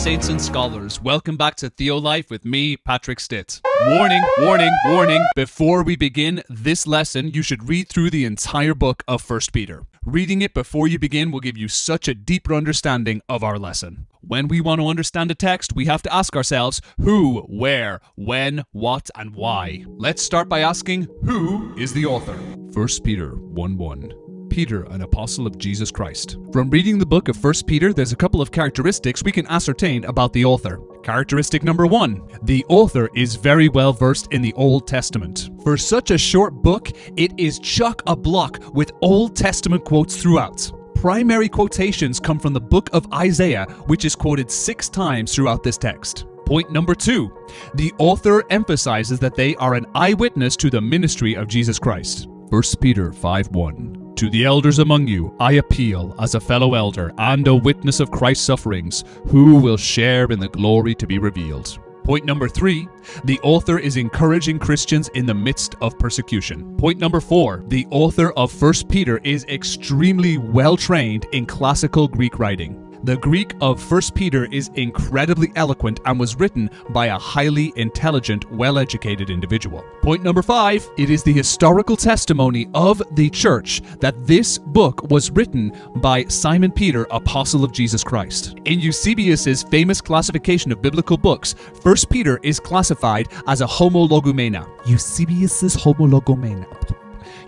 saints and scholars, welcome back to Theolife with me, Patrick Stitt. Warning, warning, warning, before we begin this lesson, you should read through the entire book of 1 Peter. Reading it before you begin will give you such a deeper understanding of our lesson. When we want to understand a text, we have to ask ourselves who, where, when, what, and why. Let's start by asking, who is the author? 1 Peter 1:1. Peter, an apostle of Jesus Christ. From reading the book of 1 Peter, there's a couple of characteristics we can ascertain about the author. Characteristic number 1, the author is very well versed in the Old Testament. For such a short book, it is chock-a-block with Old Testament quotes throughout. Primary quotations come from the book of Isaiah, which is quoted 6 times throughout this text. Point number 2, the author emphasizes that they are an eyewitness to the ministry of Jesus Christ. 1 Peter 5:1. To the elders among you, I appeal as a fellow elder and a witness of Christ's sufferings, who will share in the glory to be revealed. Point number 3, the author is encouraging Christians in the midst of persecution. Point number 4, the author of 1 Peter is extremely well trained in classical Greek writing. The Greek of 1 Peter is incredibly eloquent and was written by a highly intelligent, well-educated individual. Point number 5, it is the historical testimony of the church that this book was written by Simon Peter, apostle of Jesus Christ. In Eusebius's famous classification of biblical books, 1 Peter is classified as a homologumena. Eusebius's homologumena.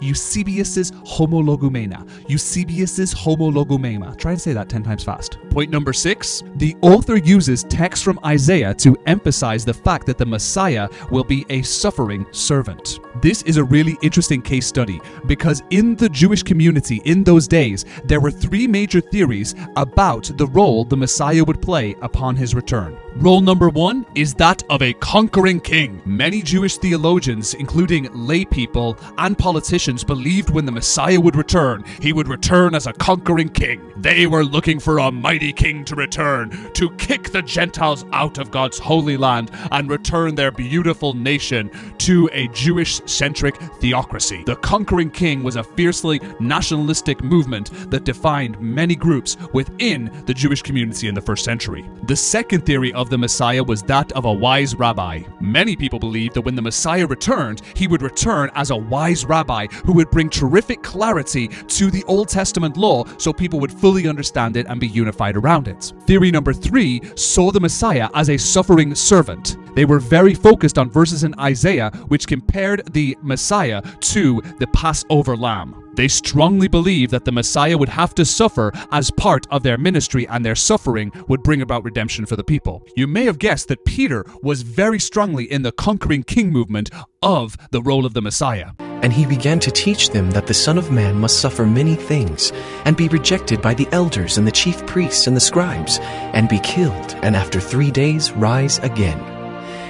Eusebius's homologumena. Eusebius's homologumena. Try and say that 10 times fast. Point number 6, the author uses text from Isaiah to emphasize the fact that the Messiah will be a suffering servant. This is a really interesting case study because in the Jewish community in those days, there were 3 major theories about the role the Messiah would play upon his return. Role number 1 is that of a conquering king. Many Jewish theologians, including lay people and politicians, believed when the Messiah would return, he would return as a conquering king. They were looking for a mighty king to return, to kick the Gentiles out of God's holy land and return their beautiful nation to a Jewish-centric theocracy. The conquering king was a fiercely nationalistic movement that defined many groups within the Jewish community in the 1st century. The second theory of the Messiah was that of a wise rabbi. Many people believed that when the Messiah returned, he would return as a wise rabbi who would bring terrific clarity to the Old Testament law so people would fully understand it and be unified around it. Theory number 3 saw the Messiah as a suffering servant. They were very focused on verses in Isaiah which compared the Messiah to the Passover lamb. They strongly believed that the Messiah would have to suffer as part of their ministry and their suffering would bring about redemption for the people. You may have guessed that Peter was very strongly in the conquering king movement of the role of the Messiah. And he began to teach them that the Son of Man must suffer many things, and be rejected by the elders and the chief priests and the scribes, and be killed, and after 3 days rise again.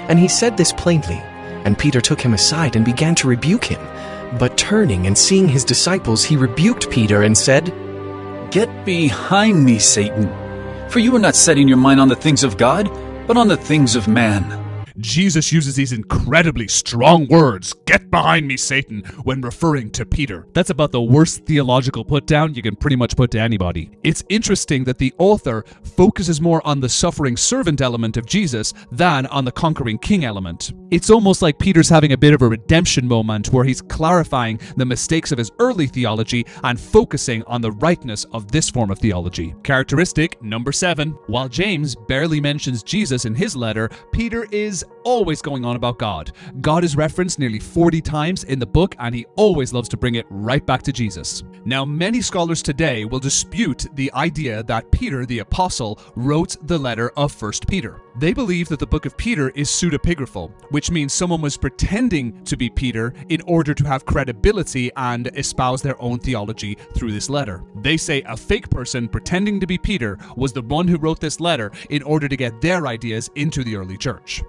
And he said this plainly, and Peter took him aside and began to rebuke him. But turning and seeing his disciples, he rebuked Peter and said, Get behind me, Satan, for you are not setting your mind on the things of God, but on the things of man. Jesus uses these incredibly strong words, "Get behind me, Satan," when referring to Peter. That's about the worst theological put-down you can pretty much put to anybody. It's interesting that the author focuses more on the suffering servant element of Jesus than on the conquering king element. It's almost like Peter's having a bit of a redemption moment where he's clarifying the mistakes of his early theology and focusing on the rightness of this form of theology. Characteristic number 7. While James barely mentions Jesus in his letter, Peter is always going on about God. God is referenced nearly 40 times in the book, and he always loves to bring it right back to Jesus. Now, many scholars today will dispute the idea that Peter, the apostle, wrote the letter of 1 Peter. They believe that the book of Peter is pseudepigraphal, which means someone was pretending to be Peter in order to have credibility and espouse their own theology through this letter. They say a fake person pretending to be Peter was the one who wrote this letter in order to get their ideas into the early church.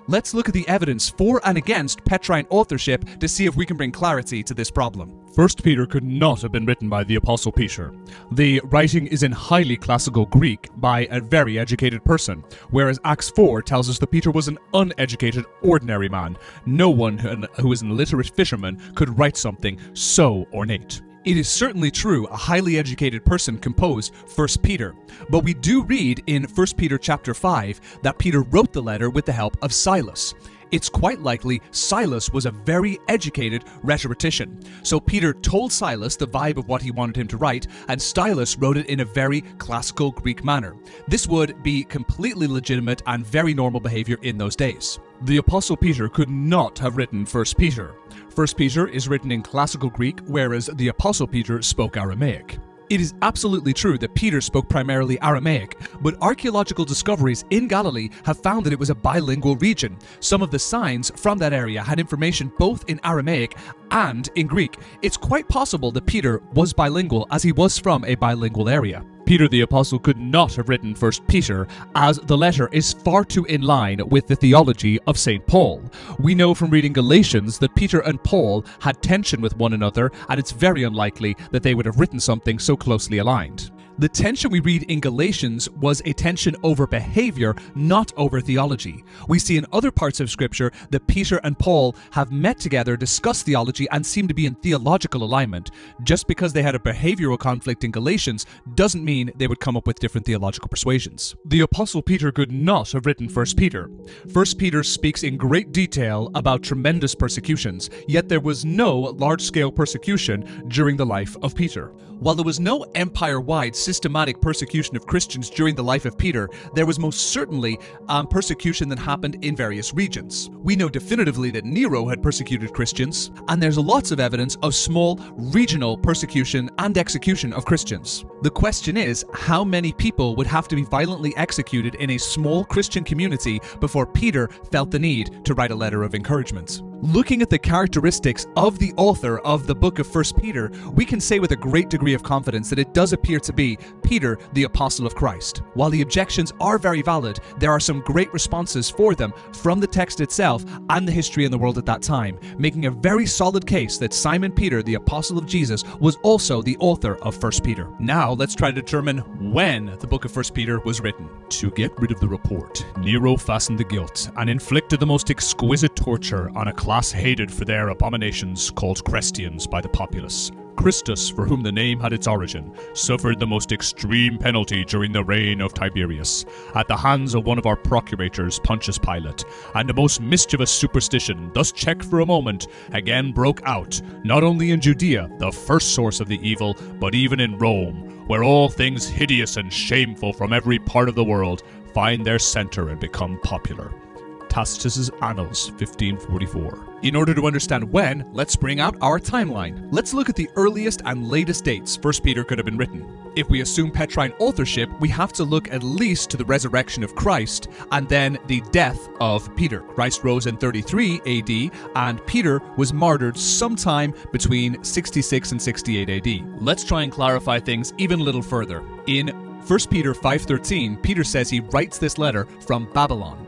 Let's look at the evidence for and against Petrine authorship to see if we can bring clarity to this problem. 1 Peter could not have been written by the Apostle Peter. The writing is in highly classical Greek by a very educated person, whereas Acts 4 tells us that Peter was an uneducated, ordinary man. No one who was an illiterate fisherman could write something so ornate. It is certainly true a highly educated person composed 1 Peter, but we do read in 1 Peter chapter 5 that Peter wrote the letter with the help of Silas. It's quite likely Silas was a very educated rhetorician. So Peter told Silas the vibe of what he wanted him to write, and Silas wrote it in a very classical Greek manner. This would be completely legitimate and very normal behavior in those days. The Apostle Peter could not have written 1 Peter. 1 Peter is written in classical Greek, whereas the Apostle Peter spoke Aramaic. It is absolutely true that Peter spoke primarily Aramaic, but archaeological discoveries in Galilee have found that it was a bilingual region. Some of the signs from that area had information both in Aramaic and in Greek. It's quite possible that Peter was bilingual, as he was from a bilingual area. Peter the Apostle could not have written 1 Peter, as the letter is far too in line with the theology of St. Paul. We know from reading Galatians that Peter and Paul had tension with one another, and it's very unlikely that they would have written something so closely aligned. The tension we read in Galatians was a tension over behavior, not over theology. We see in other parts of Scripture that Peter and Paul have met together, discussed theology, and seem to be in theological alignment. Just because they had a behavioral conflict in Galatians doesn't mean they would come up with different theological persuasions. The Apostle Peter could not have written 1 Peter. 1 Peter speaks in great detail about tremendous persecutions, yet there was no large-scale persecution during the life of Peter. While there was no empire-wide systematic persecution of Christians during the life of Peter, there was most certainly persecution that happened in various regions. We know definitively that Nero had persecuted Christians, and there's lots of evidence of small regional persecution and execution of Christians. The question is, how many people would have to be violently executed in a small Christian community before Peter felt the need to write a letter of encouragement? Looking at the characteristics of the author of the book of 1 Peter, we can say with a great degree of confidence that it does appear to be Peter, the Apostle of Christ. While the objections are very valid, there are some great responses for them from the text itself and the history in the world at that time, making a very solid case that Simon Peter, the Apostle of Jesus, was also the author of 1 Peter. Now let's try to determine when the book of 1 Peter was written. To get rid of the report, Nero fastened the guilt and inflicted the most exquisite torture on a class hated for their abominations, called Christians by the populace. Christus, for whom the name had its origin, suffered the most extreme penalty during the reign of Tiberius, at the hands of one of our procurators, Pontius Pilate, and the most mischievous superstition, thus checked for a moment, again broke out, not only in Judea, the first source of the evil, but even in Rome, where all things hideous and shameful from every part of the world find their center and become popular. Tacitus's Annals, 1544. In order to understand when, let's bring out our timeline. Let's look at the earliest and latest dates 1 Peter could have been written. If we assume Petrine authorship, we have to look at least to the resurrection of Christ and then the death of Peter. Christ rose in 33 AD and Peter was martyred sometime between 66 and 68 AD. Let's try and clarify things even a little further. In 1 Peter 5:13, Peter says he writes this letter from Babylon.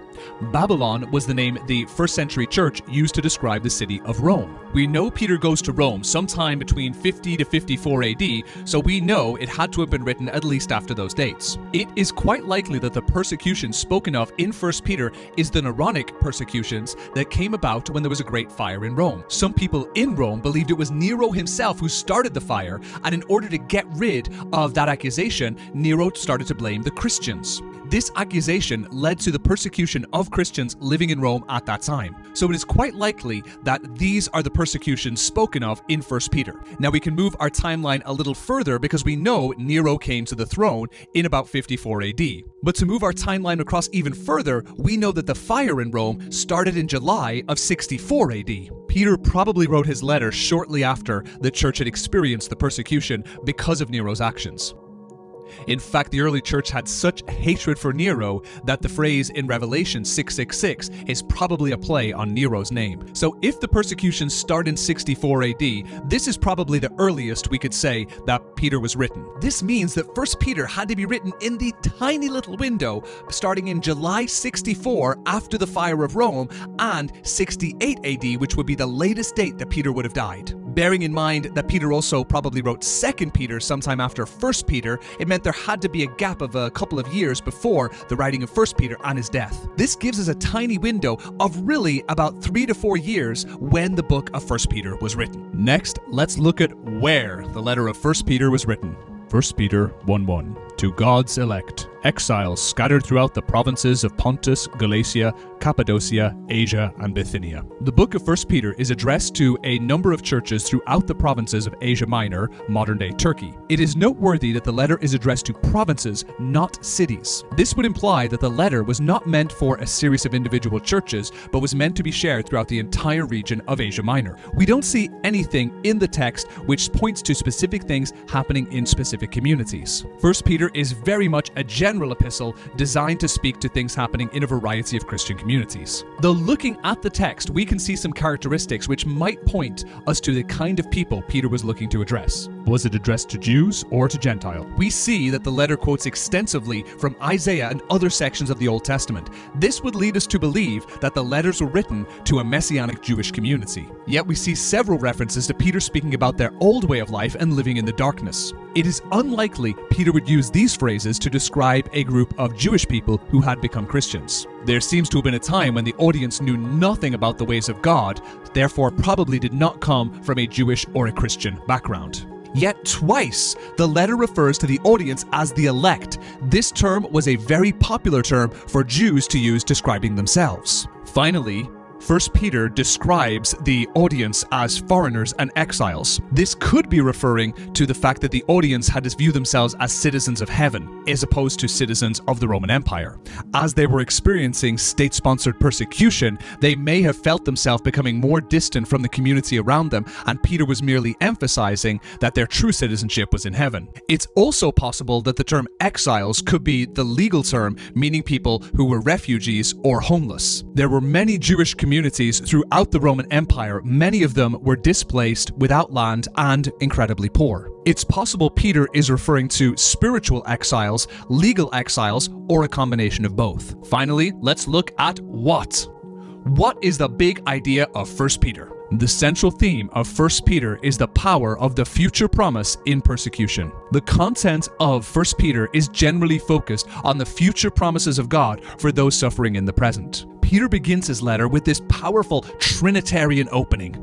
Babylon was the name the first century church used to describe the city of Rome. We know Peter goes to Rome sometime between 50 to 54 AD, so we know it had to have been written at least after those dates. It is quite likely that the persecution spoken of in 1 Peter is the Neronic persecutions that came about when there was a great fire in Rome. Some people in Rome believed it was Nero himself who started the fire, and in order to get rid of that accusation, Nero started to blame the Christians. This accusation led to the persecution of Christians living in Rome at that time. So it is quite likely that these are the persecutions spoken of in 1 Peter. Now we can move our timeline a little further because we know Nero came to the throne in about 54 AD. But to move our timeline across even further, we know that the fire in Rome started in July of 64 AD. Peter probably wrote his letter shortly after the church had experienced the persecution because of Nero's actions. In fact, the early church had such hatred for Nero that the phrase in Revelation 666 is probably a play on Nero's name. So if the persecutions start in 64 AD, this is probably the earliest we could say that Peter was written. This means that 1 Peter had to be written in the tiny little window starting in July 64 after the fire of Rome and 68 AD, which would be the latest date that Peter would have died. Bearing in mind that Peter also probably wrote 2 Peter sometime after 1 Peter, it meant there had to be a gap of a couple of years before the writing of 1 Peter and his death. This gives us a tiny window of really about 3 to 4 years when the book of 1 Peter was written. Next, let's look at where the letter of 1 Peter was written. 1 Peter 1:1. To God's elect, exiles scattered throughout the provinces of Pontus, Galatia, Cappadocia, Asia, and Bithynia. The book of 1 Peter is addressed to a number of churches throughout the provinces of Asia Minor, modern-day Turkey. It is noteworthy that the letter is addressed to provinces, not cities. This would imply that the letter was not meant for a series of individual churches, but was meant to be shared throughout the entire region of Asia Minor. We don't see anything in the text which points to specific things happening in specific communities. 1 Peter is very much a general epistle designed to speak to things happening in a variety of Christian communities. Though looking at the text, we can see some characteristics which might point us to the kind of people Peter was looking to address. Was it addressed to Jews or to Gentiles? We see that the letter quotes extensively from Isaiah and other sections of the Old Testament. This would lead us to believe that the letters were written to a Messianic Jewish community. Yet we see several references to Peter speaking about their old way of life and living in the darkness. It is unlikely Peter would use these phrases to describe a group of Jewish people who had become Christians. There seems to have been a time when the audience knew nothing about the ways of God, therefore probably did not come from a Jewish or a Christian background. Yet twice, the letter refers to the audience as the elect. This term was a very popular term for Jews to use describing themselves. Finally, 1 Peter describes the audience as foreigners and exiles. This could be referring to the fact that the audience had to view themselves as citizens of heaven, as opposed to citizens of the Roman Empire. As they were experiencing state-sponsored persecution, they may have felt themselves becoming more distant from the community around them, and Peter was merely emphasizing that their true citizenship was in heaven. It's also possible that the term exiles could be the legal term meaning people who were refugees or homeless. There were many Jewish communities throughout the Roman Empire. Many of them were displaced, without land, and incredibly poor. It's possible Peter is referring to spiritual exiles, legal exiles, or a combination of both. Finally, let's look at what. What is the big idea of 1 Peter? The central theme of 1 Peter is the power of the future promise in persecution. The content of 1 Peter is generally focused on the future promises of God for those suffering in the present. Peter begins his letter with this powerful Trinitarian opening.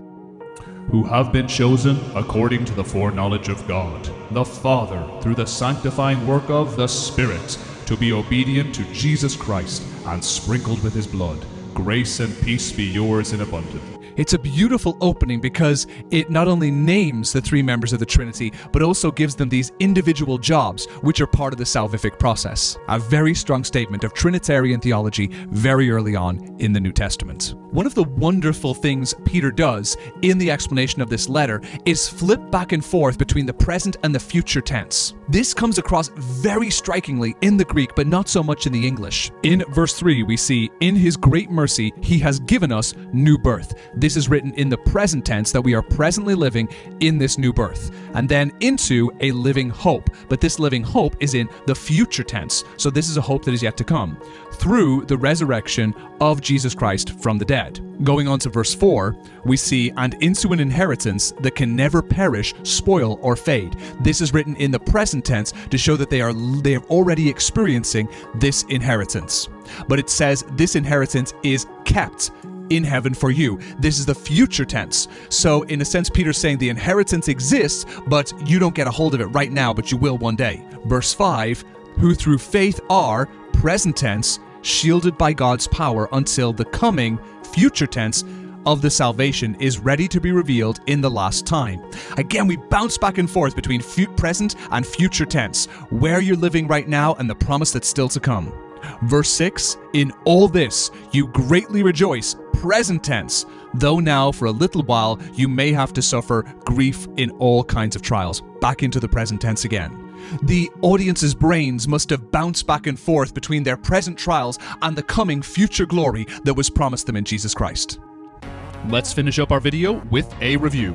Who have been chosen according to the foreknowledge of God, the Father, through the sanctifying work of the Spirit, to be obedient to Jesus Christ and sprinkled with his blood. Grace and peace be yours in abundance. It's a beautiful opening because it not only names the three members of the Trinity, but also gives them these individual jobs, which are part of the salvific process. A very strong statement of Trinitarian theology very early on in the New Testament. One of the wonderful things Peter does in the explanation of this letter is flip back and forth between the present and the future tense. This comes across very strikingly in the Greek, but not so much in the English. In verse 3, we see, "In his great mercy, he has given us new birth." This is written in the present tense, that we are presently living in this new birth, and then into a living hope. But this living hope is in the future tense, so this is a hope that is yet to come, through the resurrection of Jesus Christ from the dead. Going on to verse 4, we see, "And into an inheritance that can never perish, spoil, or fade." This is written in the present tense to show that they are already experiencing this inheritance. But it says this inheritance is kept in heaven for you. This is the future tense. So in a sense, Peter's saying the inheritance exists, but you don't get a hold of it right now, but you will one day. Verse 5, "Who through faith are," present tense, "shielded by God's power until the coming," future tense, "of the salvation is ready to be revealed in the last time." Again, we bounce back and forth between present and future tense, where you're living right now and the promise that's still to come. Verse 6, "In all this you greatly rejoice," present tense, "though now for a little while you may have to suffer grief in all kinds of trials." Back into the present tense again. The audience's brains must have bounced back and forth between their present trials and the coming future glory that was promised them in Jesus Christ. Let's finish up our video with a review.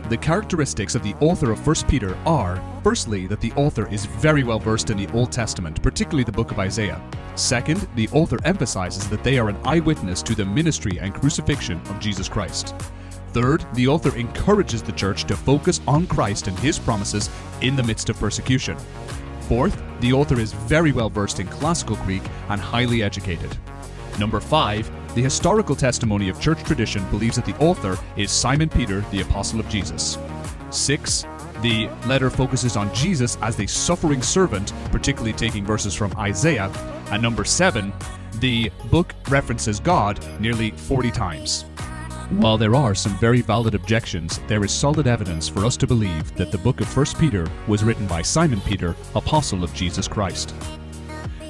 The characteristics of the author of 1 Peter are, firstly, that the author is very well versed in the Old Testament, particularly the book of Isaiah. Second, the author emphasizes that they are an eyewitness to the ministry and crucifixion of Jesus Christ. Third, the author encourages the church to focus on Christ and his promises in the midst of persecution. Fourth, the author is very well versed in classical Greek and highly educated. Number 5, the historical testimony of church tradition believes that the author is Simon Peter, the apostle of Jesus. 6, the letter focuses on Jesus as the suffering servant, particularly taking verses from Isaiah. And number 7, the book references God nearly 40 times. While there are some very valid objections, there is solid evidence for us to believe that the book of 1 Peter was written by Simon Peter, apostle of Jesus Christ.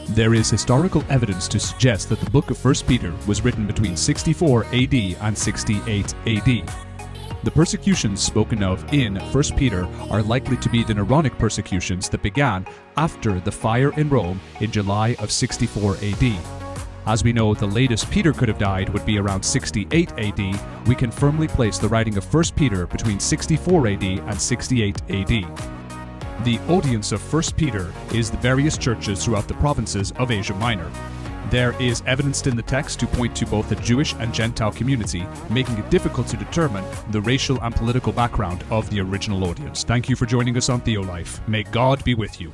There is historical evidence to suggest that the book of 1 Peter was written between 64 AD and 68 AD. The persecutions spoken of in 1 Peter are likely to be the Neronic persecutions that began after the fire in Rome in July of 64 AD. As we know, the latest Peter could have died would be around 68 AD, we can firmly place the writing of 1 Peter between 64 AD and 68 AD. The audience of 1 Peter is the various churches throughout the provinces of Asia Minor. There is evidence in the text to point to both the Jewish and Gentile community, making it difficult to determine the racial and political background of the original audience. Thank you for joining us on Theolife. May God be with you.